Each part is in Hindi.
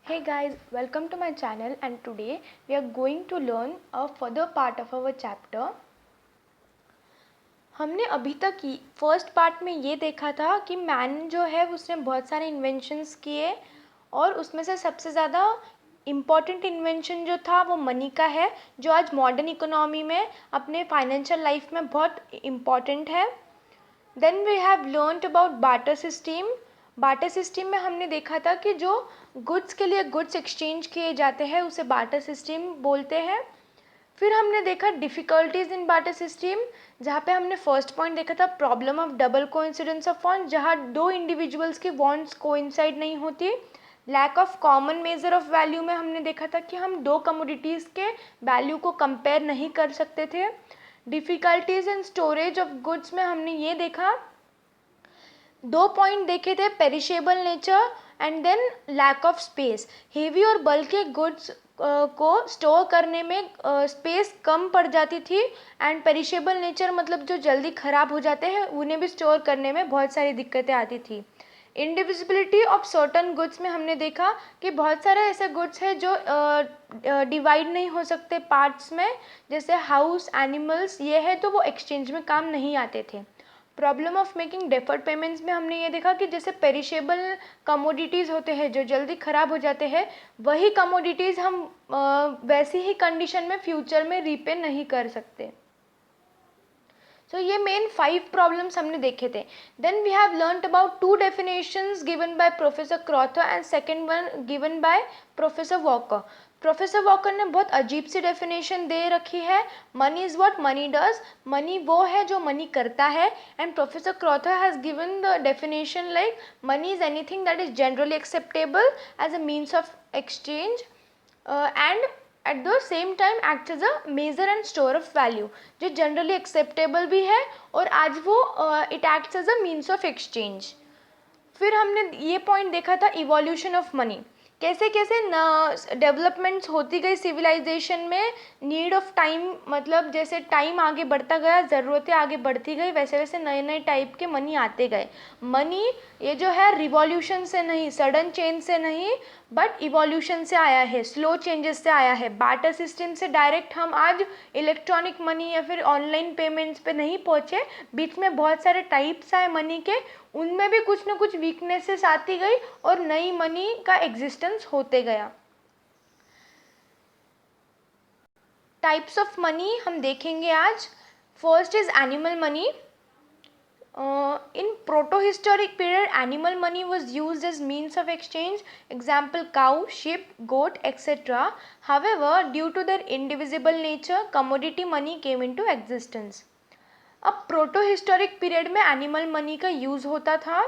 Hey guys, welcome to my channel and today we are going to learn a further part of our chapter. हमने अभी तक की फर्स्ट पार्ट में ये देखा था कि मैन जो है उसने बहुत सारे इन्वेंशंस किए और उसमें से सबसे ज़्यादा इम्पॉर्टेंट इन्वेंशन जो था वो मनी का है, जो आज मॉडर्न इकोनॉमी में अपने फाइनेंशियल लाइफ में बहुत इम्पॉर्टेंट है. Then we have learned about barter system. Barter system में हमने देखा था कि जो गुड्स के लिए गुड्स एक्सचेंज किए जाते हैं उसे बार्टर सिस्टम बोलते हैं. फिर हमने देखा डिफ़िकल्टीज़ इन बार्टर सिस्टम, जहाँ पे हमने फर्स्ट पॉइंट देखा था problem of double coincidence of wants, जहाँ दो इंडिविजुअल्स की वॉन्ट्स कोइंसाइड नहीं होती. Lack of common measure of value में हमने देखा था कि हम दो कमोडिटीज़ के वैल्यू को कंपेयर नहीं कर सकते थे. Difficulties in storage of goods में हमने ये देखा, दो पॉइंट देखे थे, perishable nature and then lack of space. Heavy और बल्कि गुड्स को स्टोर करने में स्पेस कम पड़ जाती थी एंड पेरिशेबल नेचर मतलब जो जल्दी ख़राब हो जाते हैं उन्हें भी स्टोर करने में बहुत सारी दिक्कतें आती थी. इंडिविजिबिलिटी ऑफ सर्टन गुड्स में हमने देखा कि बहुत सारे ऐसे गुड्स हैं जो डिवाइड नहीं हो सकते पार्ट्स में, जैसे हाउस, एनिमल्स, ये है तो वो एक्सचेंज में काम नहीं आते थे. Problem of making deferred payments में हमने ये देखा कि जैसे पेरिशेबल कमोडिटीज़ होते हैं जो जल्दी ख़राब हो जाते हैं, वही कमोडिटीज़ हम वैसी ही कंडीशन में फ्यूचर में रीपे नहीं कर सकते. सो ये मेन 5 प्रॉब्लम्स हमने देखे थे. Then we have learned about 2 definitions given by professor Crowther and second one given by professor Walker. Professor Walker ने बहुत अजीब सी डेफिनेशन दे रखी है. Money is what money does, money वो है जो मनी करता है. And professor Crowther has given the definition like money is anything that is generally acceptable as a means of exchange and at the same time act as a measure and store of value, जो जनरली एक्सेप्टेबल भी है और आज वो it acts as a means of exchange. फिर हमने ये पॉइंट देखा था इवोल्यूशन ऑफ मनी, कैसे कैसे डेवलपमेंट्स होती गई सिविलाइजेशन में. नीड ऑफ टाइम मतलब जैसे टाइम आगे बढ़ता गया, ज़रूरतें आगे बढ़ती गई, वैसे वैसे नए नए टाइप के मनी आते गए. मनी ये जो है रिवॉल्यूशन से नहीं, सडन चेंज से नहीं, बट इवोल्यूशन से आया है, स्लो चेंजेस से आया है. बार्टर सिस्टम से डायरेक्ट हम आज इलेक्ट्रॉनिक मनी या फिर ऑनलाइन पेमेंट्स पे नहीं पहुँचे. बीच में बहुत सारे टाइप्स आए मनी के, उनमें भी कुछ ना कुछ वीकनेसेस आती गई और नई मनी का एग्जिस्टेंस होते गया. टाइप्स ऑफ मनी हम देखेंगे आज. First is animal money. In proto-historic period, animal money was used as means of exchange. Example: cow, sheep, goat, etc. However, due to their indivisible nature, commodity money came into existence. अब प्रोटो हिस्टोरिक पीरियड में एनिमल मनी का यूज़ होता था.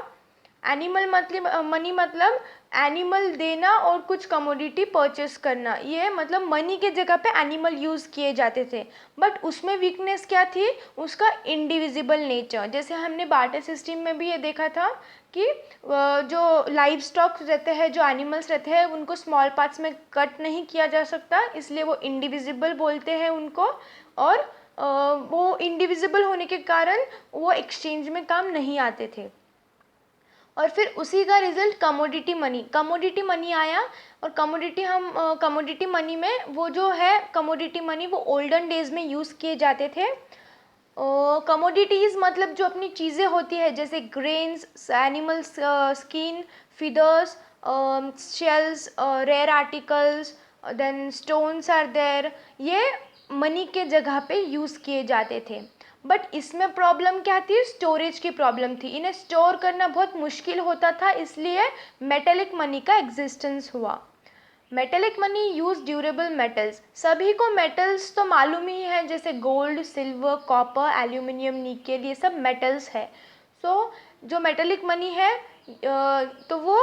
एनिमल मतलब मनी मतलब एनिमल देना और कुछ कमोडिटी परचेस करना, ये मतलब मनी के जगह पे एनिमल यूज़ किए जाते थे. बट उसमें वीकनेस क्या थी, उसका इंडिविजिबल नेचर. जैसे हमने बार्टर सिस्टम में भी ये देखा था कि जो लाइव स्टॉक रहते हैं, जो एनिमल्स रहते हैं, उनको स्मॉल पार्ट्स में कट नहीं किया जा सकता, इसलिए वो इंडिविजिबल बोलते हैं उनको. और वो इंडिविजिबल होने के कारण वो एक्सचेंज में काम नहीं आते थे. और फिर उसी का रिजल्ट कमोडिटी मनी आया. और कमोडिटी मनी में वो जो है कमोडिटी मनी वो ओल्डन डेज में यूज़ किए जाते थे. कमोडिटीज़ मतलब जो अपनी चीज़ें होती है, जैसे grains, animals skin, feathers, shells, rare articles, then stones are there, ये मनी के जगह पे यूज़ किए जाते थे. बट इसमें प्रॉब्लम क्या थी, स्टोरेज की प्रॉब्लम थी. इन्हें स्टोर करना बहुत मुश्किल होता था, इसलिए मेटेलिक मनी का एग्जिस्टेंस हुआ. Metallic money use durable metals. सभी को मेटल्स तो मालूम ही है, जैसे gold, silver, copper, aluminium, nickel, ये सब मेटल्स है. सो जो मेटेलिक मनी है तो वो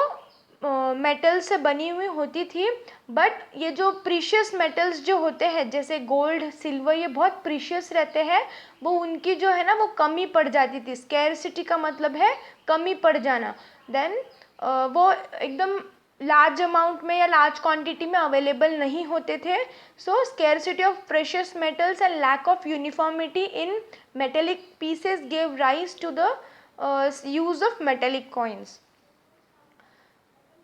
मेटल से बनी हुई होती थी. बट ये जो प्रीशियस मेटल्स जो होते हैं, जैसे गोल्ड, सिल्वर, ये बहुत प्रीशियस रहते हैं, वो उनकी जो है ना वो कमी पड़ जाती थी. स्कैरसिटी का मतलब है कमी पड़ जाना. देन वो एकदम लार्ज अमाउंट में या लार्ज क्वांटिटी में अवेलेबल नहीं होते थे. So scarcity of precious metals and lack of uniformity in metallic pieces gave rise to the use of metallic coins.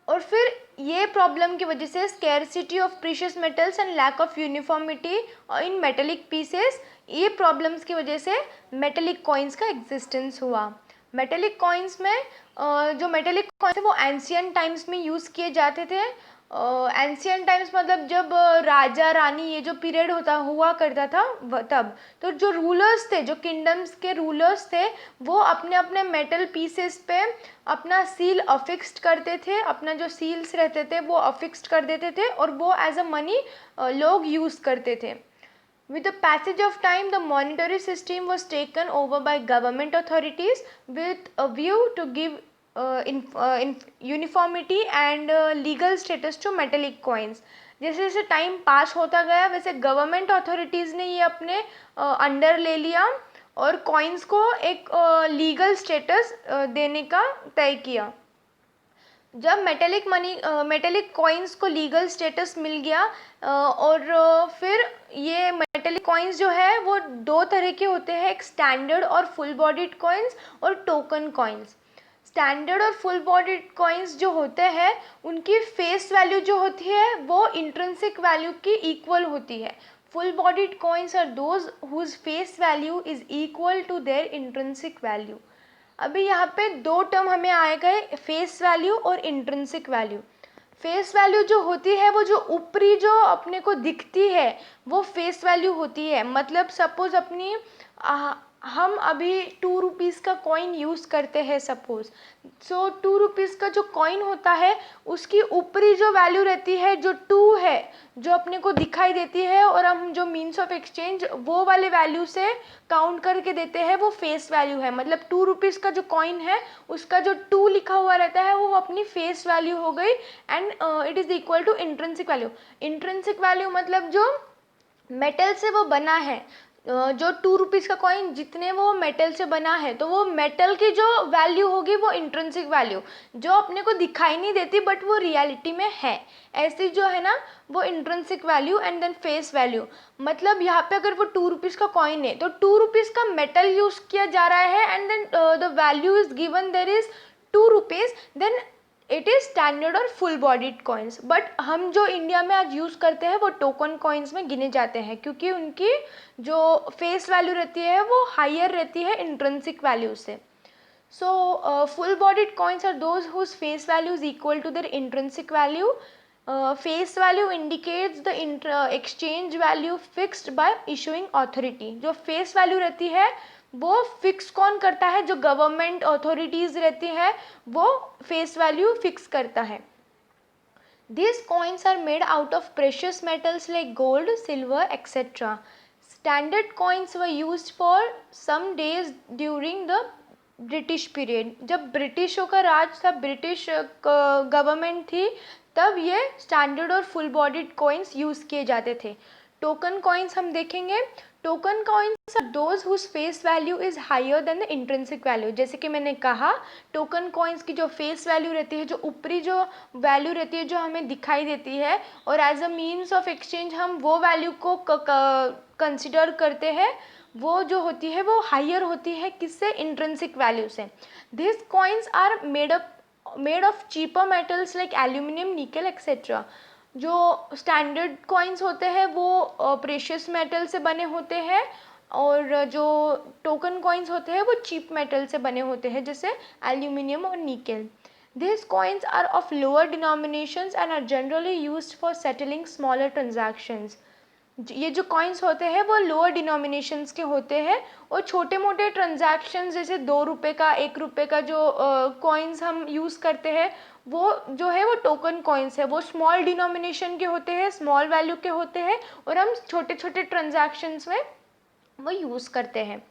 और फिर ये प्रॉब्लम की वजह से scarcity of precious metals and lack of uniformity in metallic pieces, ये प्रॉब्लम्स की वजह से मेटेलिक कॉइन्स का एग्जिस्टेंस हुआ। मेटेलिक कॉइन्स में जो मेटेलिक कॉइन्स है वो एंशियंट टाइम्स में यूज़ किए जाते थे। एंशियंट टाइम्स मतलब जब राजा रानी ये जो पीरियड हुआ करता था तब तो जो रूलर्स थे, जो किंगडम्स के रूलर्स थे, वो अपने अपने मेटल पीसेस पे अपना सील अफिक्स्ड करते थे, अपना जो सील्स रहते थे वो अफिक्स्ड कर देते थे और वो एज अ मनी लोग यूज़ करते थे। With the passage of time, the monetary system was taken over by government authorities with a view to give uniformity and legal status to metallic coins. जैसे जैसे टाइम पास होता गया वैसे गवर्नमेंट अथॉरिटीज़ ने ये अपने अंडर ले लिया और कॉइन्स को एक लीगल स्टेटस देने का तय किया। जब मेटेलिक कॉइन्स को लीगल स्टेटस मिल गया और फिर ये मेटेलिक कॉइन्स जो है वो दो तरह के होते हैं, एक स्टैंडर्ड और फुल बॉडीड कॉइन्स और टोकन कॉइन्स। स्टैंडर्ड और फुल बॉडीड कॉइन्स जो होते हैं उनकी फेस वैल्यू जो होती है वो इंट्रिंसिक वैल्यू की इक्वल होती है। Full bodied coins are those whose face value is equal to their intrinsic value. अभी यहाँ पे दो टर्म हमें आए गए, फेस वैल्यू और इंट्रिंसिक वैल्यू। फेस वैल्यू जो होती है वो जो ऊपरी जो अपने को दिखती है वो फेस वैल्यू होती है। मतलब सपोज अपनी हम अभी 2 रुपीज़ का कॉइन यूज़ करते हैं सपोज, सो 2 रुपीज़ का जो कॉइन होता है उसकी ऊपरी जो वैल्यू रहती है जो 2 है जो अपने को दिखाई देती है और हम जो मीन्स ऑफ एक्सचेंज वो वाले वैल्यू से काउंट करके देते हैं वो फेस वैल्यू है। मतलब 2 रुपीज़ का जो कॉइन है उसका जो 2 लिखा हुआ रहता है वो अपनी फेस वैल्यू हो गई and it is equal to intrinsic value. Intrinsic value मतलब जो मेटल से वो बना है, जो 2 रुपीज़ का कॉइन जितने वो मेटल से बना है तो वो मेटल की जो वैल्यू होगी वो इंट्रिंसिक वैल्यू जो अपने को दिखाई नहीं देती बट वो रियलिटी में है, ऐसी जो है ना वो intrinsic value and then face value. मतलब यहाँ पे अगर वो 2 रुपीज़ का कॉइन है तो 2 रुपीज़ का मेटल यूज़ किया जा रहा है and then the value is given there is 2 rupees, then it is standard और फुल बॉडीड कॉइन्स। बट हम जो इंडिया में आज यूज़ करते हैं वो टोकन कॉइन्स में गिने जाते हैं क्योंकि उनकी जो फेस वैल्यू रहती है वो हायर रहती है इंट्रिंसिक वैल्यू से। So full bodied coins are those whose face value is equal to their intrinsic value. Face value indicates the exchange value fixed by issuing authority. जो फेस वैल्यू रहती है वो फिक्स कौन करता है, जो गवर्नमेंट अथॉरिटीज़ रहती है वो फेस वैल्यू फिक्स करता है। These coins are made out of precious metals like gold, silver, etc. Standard coins were used for some days during the British period. जब ब्रिटिशों का राज था, ब्रिटिश गवर्नमेंट थी, तब ये स्टैंडर्ड और फुल बॉडीड कॉइन्स यूज़ किए जाते थे। टोकन कॉइन्स हम देखेंगे। Token coins are those whose face value is higher than the intrinsic value. जैसे कि मैंने कहा टोकन कॉइन्स की जो फेस वैल्यू रहती है, जो ऊपरी जो वैल्यू रहती है जो हमें दिखाई देती है और as a means of exchange हम वो वैल्यू को कंसिडर करते हैं, वो जो होती है वो हायर होती है किससे, इंट्रिंसिक वैल्यू से। This coins are made of cheaper metals like aluminium, nickel etcetera. जो स्टैंडर्ड कॉइन्स होते हैं वो प्रेशियस मेटल से बने होते हैं और जो टोकन कॉइन्स होते हैं वो चीप मेटल से बने होते हैं जैसे एल्यूमिनियम और निकल। These coins are of lower denominations and are generally used for settling smaller transactions. ये जो कॉइन्स होते हैं वो लोअर डिनोमिनेशंस के होते हैं और छोटे मोटे ट्रांजैक्शंस जैसे 2 रुपये का 1 रुपये का जो कॉइन्स हम यूज़ करते हैं वो जो है वो टोकन कॉइन्स है, वो स्मॉल डिनोमिनेशन के होते हैं, स्मॉल वैल्यू के होते हैं और हम छोटे छोटे ट्रांजैक्शंस में वो यूज़ करते हैं।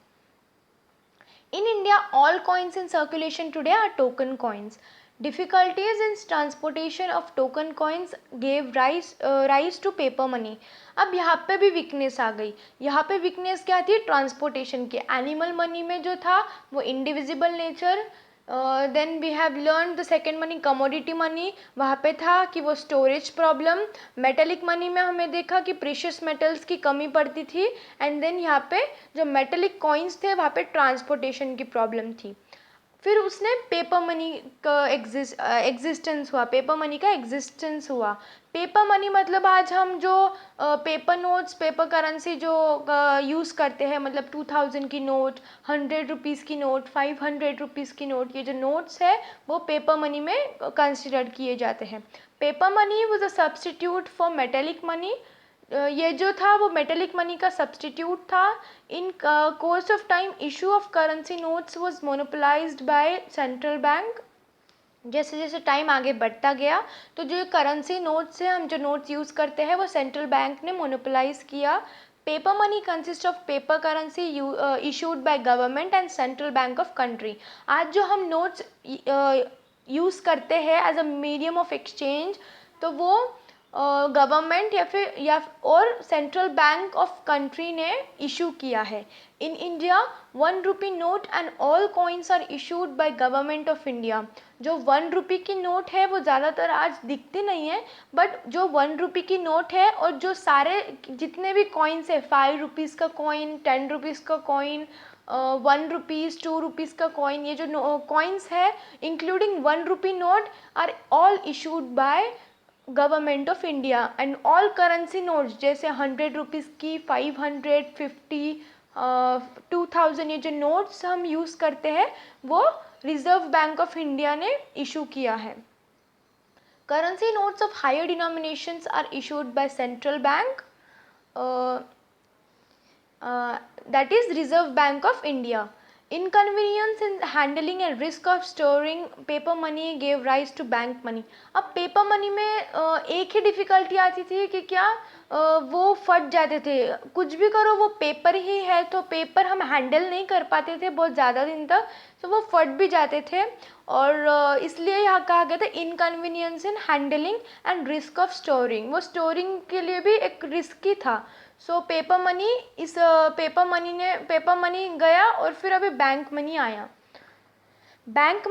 In India, all coins in circulation today are token coins. Difficulties in transportation of token coins gave rise to paper money. अब यहाँ पे भी वीकनेस आ गई। यहाँ पे वीकनेस क्या थी, ट्रांसपोर्टेशन की। एनिमल मनी में जो था वो indivisible nature, then we have learn the second money commodity money, वहाँ पे था कि वो स्टोरेज प्रॉब्लम। मेटेलिक मनी में हमें देखा कि प्रीशियस मेटल्स की कमी पड़ती थी एंड देन यहाँ पे जो मेटेलिक कॉइन्स थे वहाँ पे ट्रांसपोर्टेशन की प्रॉब्लम थी। फिर उसने पेपर मनी का एग्जिस्टेंस हुआ, पेपर मनी का एग्जिस्टेंस हुआ। पेपर मनी मतलब आज हम जो पेपर नोट्स, पेपर करेंसी जो यूज़ करते हैं, मतलब 2000 की नोट, 100 रुपीज़ की नोट, 500 रुपीज़ की नोट, ये जो नोट्स है वो पेपर मनी में कंसिडर किए जाते हैं। Paper money was a substitute for metallic money. ये जो था वो मेटेलिक मनी का सब्सटीट्यूट था। In course of time issue of currency notes was monopolised by central bank. जैसे जैसे टाइम आगे बढ़ता गया तो जो करेंसी नोट्स है, हम जो नोट्स यूज़ करते हैं, वो सेंट्रल बैंक ने मोनोपोलाइज किया। Paper money consist of paper currency issued by government and central bank of country. आज जो हम नोट्स यूज़ करते हैं as a medium of exchange, तो वो गवर्नमेंट या और सेंट्रल बैंक ऑफ कंट्री ने इशू किया है। In India 1 rupee note and all coins are issued by government of India. जो 1 रुपी की नोट है वो ज़्यादातर आज दिखती नहीं है, बट जो 1 रुपी की नोट है और जो सारे जितने भी कॉइन्स है, 5 रुपीज़ का कॉइन, 10 रुपीज़ का कॉइन, 1 रुपीज़, 2 रुपीज़ का कॉइन, ये जो कॉइन्स है including 1 rupee note are all issued by government of India. And all currency notes जैसे 100 रुपीज़ की, 500, 50, 2000, ये जो नोट्स हम यूज़ करते हैं वो रिजर्व बैंक ऑफ इंडिया ने इशू किया है। Currency notes of higher denominations are issued by central bank, that is Reserve Bank of India. Inconvenience in handling and risk of storing paper money gave rise to bank money. अब पेपर मनी में एक ही डिफ़िकल्टी आती थी कि क्या वो फट जाते थे। कुछ भी करो वो पेपर ही है, तो पेपर हम हैंडल नहीं कर पाते थे बहुत ज़्यादा दिन तक, तो वो फट भी जाते थे। और इसलिए यहाँ कहा गया था inconvenience in handling and risk of storing. वो स्टोरिंग के लिए भी एक रिस्क ही था। सो पेपर मनी गया और फिर अभी बैंक मनी आया। बैंक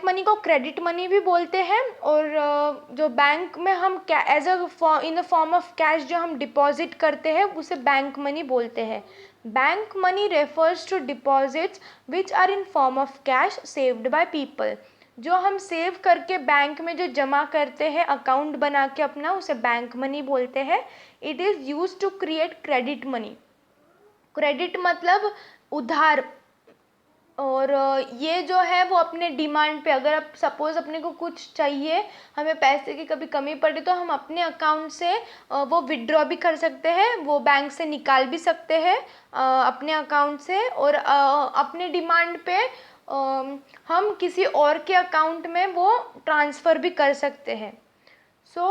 मनी को क्रेडिट मनी भी बोलते हैं। और जो बैंक में हम as a in the form of cash जो हम डिपॉजिट करते हैं उसे बैंक मनी बोलते हैं। Bank money refers to deposits which are in form of cash saved by people. जो हम सेव करके बैंक में जो जमा करते हैं अकाउंट बना के अपना, उसे बैंक मनी बोलते हैं। It is use to create credit money. Credit मतलब उधार। और ये जो है वो अपने डिमांड पे, अगर आप सपोज़ अपने को कुछ चाहिए, हमें पैसे की कभी कमी पड़े, तो हम अपने अकाउंट से वो विड्रॉ भी कर सकते हैं, वो बैंक से निकाल भी सकते हैं अपने अकाउंट से। और अपने डिमांड पे हम किसी और के अकाउंट में वो ट्रांसफ़र भी कर सकते हैं। So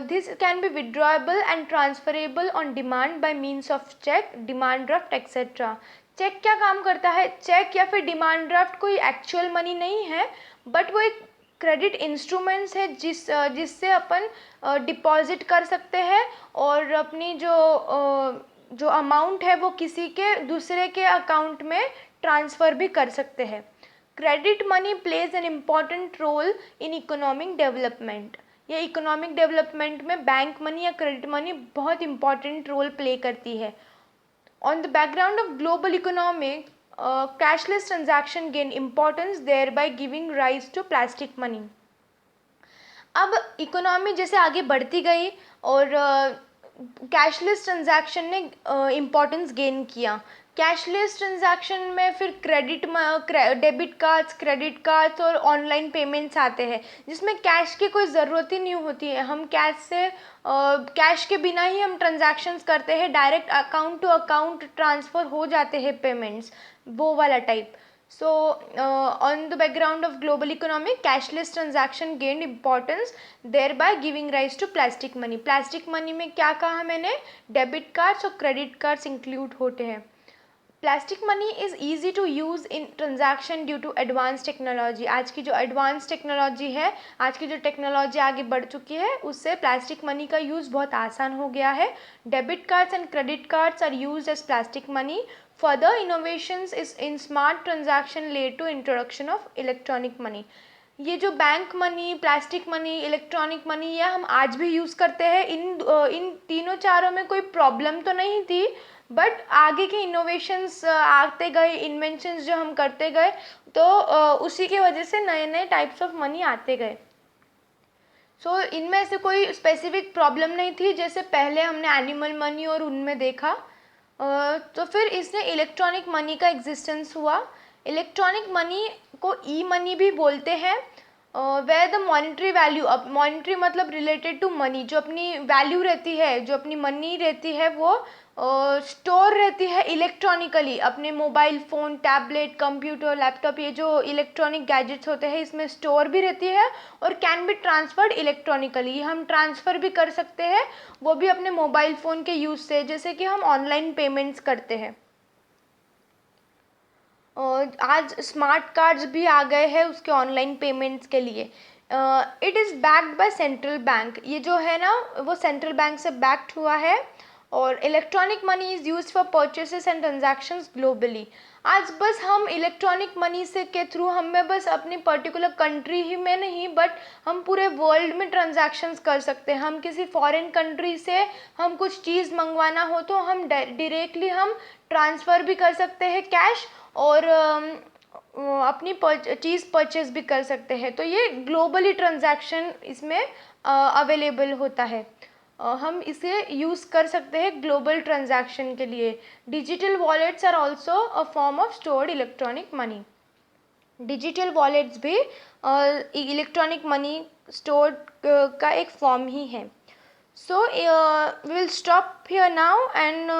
this can be withdrawable and transferable on demand by means of check, demand draft, etc. Cheque क्या काम करता है? चेक या फिर डिमांड ड्राफ्ट कोई एक्चुअल मनी नहीं है, बट वो एक क्रेडिट इंस्ट्रूमेंट्स है जिससे अपन डिपॉजिट कर सकते हैं और अपनी जो अमाउंट है वो किसी के दूसरे के अकाउंट में ट्रांसफ़र भी कर सकते हैं। Credit money plays an important role in economic development. ये इकोनॉमिक डेवलपमेंट में बैंक मनी या क्रेडिट मनी बहुत इंपॉर्टेंट रोल प्ले करती है। On the background of global economic, cashless transaction gain importance thereby giving rise to plastic money. अब इकोनॉमी जैसे आगे बढ़ती गई और कैशलेस ट्रांजैक्शन ने इम्पोर्टेंस गेन किया। कैशलेस ट्रांजैक्शन में फिर डेबिट कार्ड्स, क्रेडिट कार्ड्स और ऑनलाइन पेमेंट्स आते हैं, जिसमें कैश की कोई ज़रूरत ही नहीं होती है। हम कैश के बिना ही हम ट्रांजैक्शंस करते हैं, direct account to account transfer हो जाते हैं पेमेंट्स, वो वाला type. So, on the background of global economy, cashless transaction gained importance, thereby giving rise to plastic money. Plastic money में क्या कहा मैंने? डेबिट कार्ड्स और क्रेडिट कार्ड्स इंक्लूड होते हैं। Plastic money is easy to use in transaction due to advance technology. आज की जो एडवांस टेक्नोलॉजी है, आज की जो टेक्नोलॉजी आगे बढ़ चुकी है, उससे प्लास्टिक मनी का यूज़ बहुत आसान हो गया है। Debit cards and credit cards are used as plastic money. Further innovations is in smart transaction led to introduction of electronic money. ये जो bank money, plastic money, electronic money, ये हम आज भी यूज़ करते हैं। इन तीनों चारों में कोई प्रॉब्लम तो नहीं थी, बट आगे के इनोवेशंस आते गए, इन्वेंशंस जो हम करते गए, तो उसी की वजह से नए नए टाइप्स ऑफ मनी आते गए। सो इनमें से कोई स्पेसिफिक प्रॉब्लम नहीं थी, जैसे पहले हमने एनिमल मनी और उनमें देखा। तो फिर इसने इलेक्ट्रॉनिक मनी का एग्जिस्टेंस हुआ। इलेक्ट्रॉनिक मनी को ई मनी भी बोलते हैं, वेयर द मॉनिटरी वैल्यू, अब मॉनिटरी मतलब रिलेटेड टू मनी, जो अपनी वैल्यू रहती है, जो अपनी मनी रहती है, वो स्टोर रहती है इलेक्ट्रॉनिकली अपने mobile phone, tablet, computer, laptop, ये जो इलेक्ट्रॉनिक गैजेट्स होते हैं इसमें स्टोर भी रहती है और कैन बी ट्रांसफर्ड इलेक्ट्रॉनिकली। हम ट्रांसफ़र भी कर सकते हैं, वो भी अपने मोबाइल फ़ोन के यूज़ से, जैसे कि हम ऑनलाइन पेमेंट्स करते हैं। आज स्मार्ट कार्ड्स भी आ गए हैं उसके ऑनलाइन पेमेंट्स के लिए। It is backed by central bank, ये जो है ना वो सेंट्रल बैंक से बैक्ड हुआ है। और electronic money is use for purchases and transactions globally. आज बस हम इलेक्ट्रॉनिक मनी से के थ्रू हमें बस अपनी पर्टिकुलर कंट्री ही में नहीं, बट हम पूरे वर्ल्ड में ट्रांजैक्शंस कर सकते हैं। हम किसी फॉरेन कंट्री से हम कुछ चीज़ मंगवाना हो तो हम डायरेक्टली हम ट्रांसफ़र भी कर सकते हैं कैश, और अपनी चीज़ परचेज भी कर सकते हैं। तो ये ग्लोबली ट्रांजैक्शन इसमें अवेलेबल होता है। हम इसे यूज़ कर सकते हैं ग्लोबल ट्रांजैक्शन के लिए। Digital wallets are also a form of stored electronic money. Digital wallets भी इलेक्ट्रॉनिक मनी स्टोर का एक फॉर्म ही है। So we will stop here now, and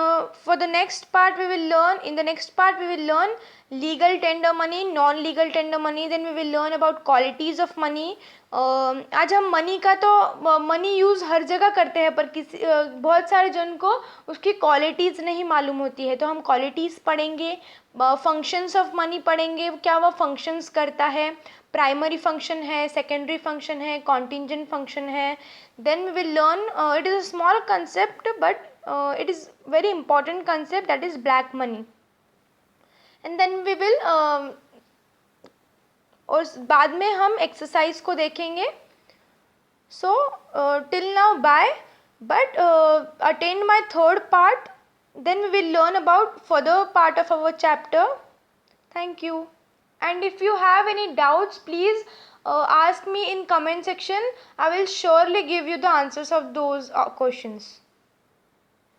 for the next part we will learn, in the next part we will learn legal tender money, non legal tender money, then we will learn about qualities of money. आज हम मनी का तो मनी यूज़ हर जगह करते हैं, पर किसी बहुत सारे जन को उसकी क्वालिटीज़ नहीं मालूम होती है, तो हम क्वालिटीज़ पढ़ेंगे, फंक्शंस ऑफ मनी पढ़ेंगे, क्या वह फंक्शंस करता है, प्राइमरी फंक्शन है, सेकेंडरी फंक्शन है, कॉन्टिंजेंट फंक्शन है। Then we will learn, it is a small concept but it is very important concept, that is black money. And then we will और बाद में हम एक्सरसाइज को देखेंगे। So till now bye, but attend my third part, then we will learn about further part of our chapter. Thank you. And if you have any doubts, please ask me in comment section. I will surely give you the answers of those questions.